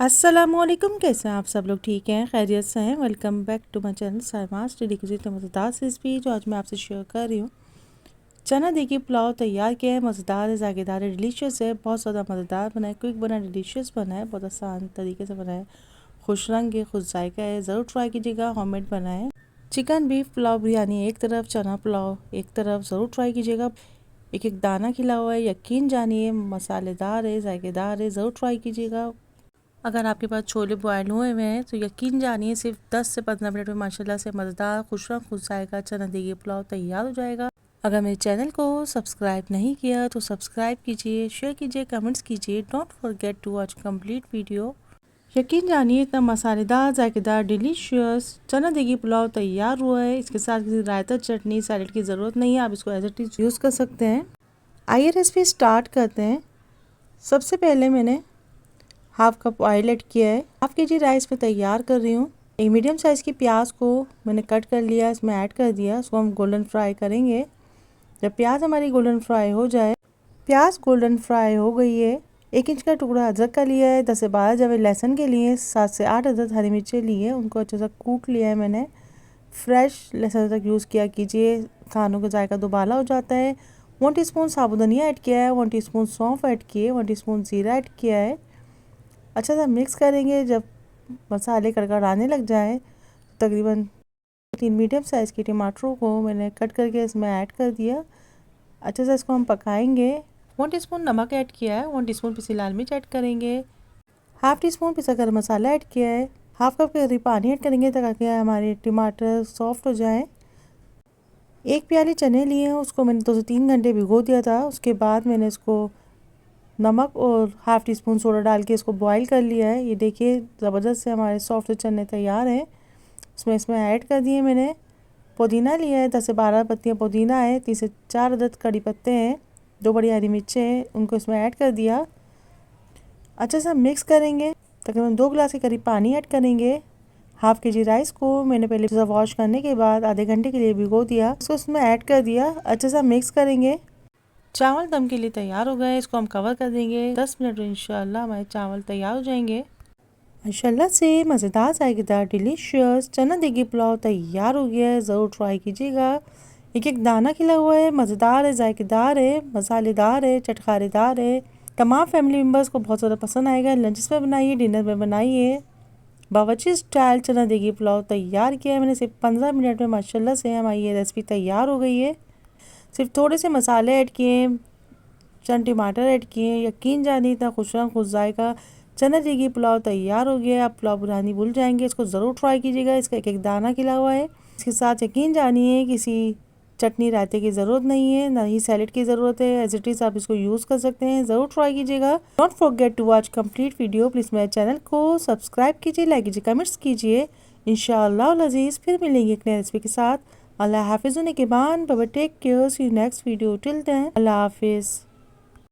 अस्सलामुअलैकुम, कैसे हैं आप सब लोग? ठीक हैं, खैरियत से हैं? Welcome back to my channel Saima's daily तो मज़ेदार रेसिपी जो आज मैं आपसे शेयर कर रही हूँ। चना देखिए पुलाव तैयार किया है, मज़ेदार है, जायकेदार है, डिलीशियस है, बहुत ज़्यादा मज़ेदार बना है, क्विक बना है, डिलीशियस बना है, बहुत आसान तरीके से बना है, खुश रंग है, खुश जायका है, ज़रूर ट्राई कीजिएगा। होममेड बना है। चिकन बीफ पुलाव बिरयानी एक तरफ, चना पुलाव एक तरफ, ज़रूर ट्राई कीजिएगा। एक एक दाना खिला हुआ है, यकीन जानिए मसालेदार है, जायकेदार है, ज़रूर ट्राई कीजिएगा। अगर आपके पास छोले बॉयल हुए हुए हैं तो यकीन जानिए सिर्फ 10 से 15 मिनट में माशाल्लाह से मज़ेदार खुश जाएगा चना देगी पुलाव तैयार हो जाएगा। अगर मेरे चैनल को सब्सक्राइब नहीं किया तो सब्सक्राइब कीजिए, शेयर कीजिए, कमेंट्स कीजिए। Don't forget to watch complete video. यकीन जानिए इतना मसालेदार जायकेदार डिलीशियस चना देगी पुलाव तैयार हुआ है। इसके साथ किसी रायता चटनी सैलेड की ज़रूरत नहीं है, आप इसको एज इट इज़ यूज़ कर सकते हैं। आइए रेसिपी स्टार्ट करते हैं। सबसे पहले मैंने हाफ कप ऑयल ऐड किया है। हाफ के जी राइस में तैयार कर रही हूँ। एक मीडियम साइज़ की प्याज को मैंने कट कर लिया, इसमें ऐड कर दिया। इसको हम गोल्डन फ्राई करेंगे। जब प्याज हमारी गोल्डन फ्राई हो जाए, प्याज गोल्डन फ्राई हो गई है। 1 इंच का टुकड़ा अदरक का लिया है, 10 से 12 जवे लहसुन के लिए, 7 से 8 अदद हरी मिर्चें ली है, उनको अच्छे से कूट लिया है मैंने। फ्रेश लहसुन तक यूज़ किया कीजिए, खानों का जायका दुबाला हो जाता है। 1 टीस्पून साबुत धनिया ऐड किया है, 1 टीस्पून सौंफ ऐड किए, 1 टीस्पून जीरा ऐड किया है। अच्छा सा मिक्स करेंगे। जब मसाले कड़कड़ाने लग जाए तकरीबन 3 मीडियम साइज़ के टमाटरों को मैंने कट करके इसमें ऐड कर दिया। अच्छे से इसको हम पकाएंगे। 1 टीस्पून नमक ऐड किया है, 1 टीस्पून पिसी लाल मिर्च ऐड करेंगे, हाफ़ टीस्पून पिसा गरम मसाला ऐड किया है, हाफ़ कप के करीब पानी ऐड करेंगे ताकि हमारे टमाटर सॉफ्ट हो जाए। 1 प्याली चने लिए हैं, उसको मैंने 2 से 3 घंटे भिगो दिया था। उसके बाद मैंने इसको नमक और हाफ़ टी स्पून सोडा डाल के इसको बॉईल कर लिया है। ये देखिए ज़बरदस्त से हमारे सॉफ्ट चने तैयार हैं। इसमें ऐड कर दिए मैंने पुदीना लिया है, 10 से 12 पत्तियाँ पुदीना है, 3 से 4 अदद कड़ी पत्ते हैं, 2 बड़ी हरी मिर्चें हैं, उनको इसमें ऐड कर दिया। अच्छे से मिक्स करेंगे। तकरीबन 2 गिलास के करीब पानी ऐड करेंगे। हाफ़ के जी राइस को मैंने पहले वॉश करने के बाद आधे घंटे के लिए भिगो दिया, इसको इसमें ऐड कर दिया। अच्छे से मिक्स करेंगे। चावल दम के लिए तैयार हो गए। इसको हम कवर कर देंगे 10 मिनट में, इंशाल्लाह हमारे चावल तैयार हो जाएंगे। माशाल्लाह से मज़ेदार जायकेदार डिलीशियस चना देगी पुलाव तैयार हो गया है, ज़रूर ट्राई कीजिएगा। एक एक दाना खिला हुआ है, मज़ेदार है, जायकेदार है, मसालेदार है, चटखारेदार है। तमाम फैमिली मेम्बर्स को बहुत ज़्यादा पसंद आएगा। लंच में बनाइए, डिनर में बनाइए। बावर्ची स्टाइल चना देगी पुलाव तैयार किया है मैंने सिर्फ 15 मिनट में। माशाल्लाह से हमारी ये रेसिपी तैयार हो गई है। सिर्फ थोड़े से मसाले ऐड किए, चंद टमाटर ऐड किए, यकीन जानिए इतना खुश जाएगा चना देगी पुलाव तैयार हो गया है। आप पुलाव बनानी भूल जाएंगे। इसको ज़रूर ट्राई कीजिएगा। इसका एक एक दाना खिला हुआ है। इसके साथ यकीन जानिए किसी चटनी रायते की ज़रूरत नहीं है, ना ही सैलेड की ज़रूरत है। एज इट इज़ आप इसको यूज़ कर सकते हैं। ज़रूर ट्राई कीजिएगा। Don't forget to watch complete video. Please मेरे चैनल को सब्सक्राइब कीजिए, लाइक कीजिए, कमेंट्स कीजिए। इंशाअल्लाह अज़ीज़ फिर मिलेंगे एक नई रेसिपी के साथ। अल्लाह हाफिज़। के बाद बाबा take care, see you next video. Till then अल्लाह हाफिज़।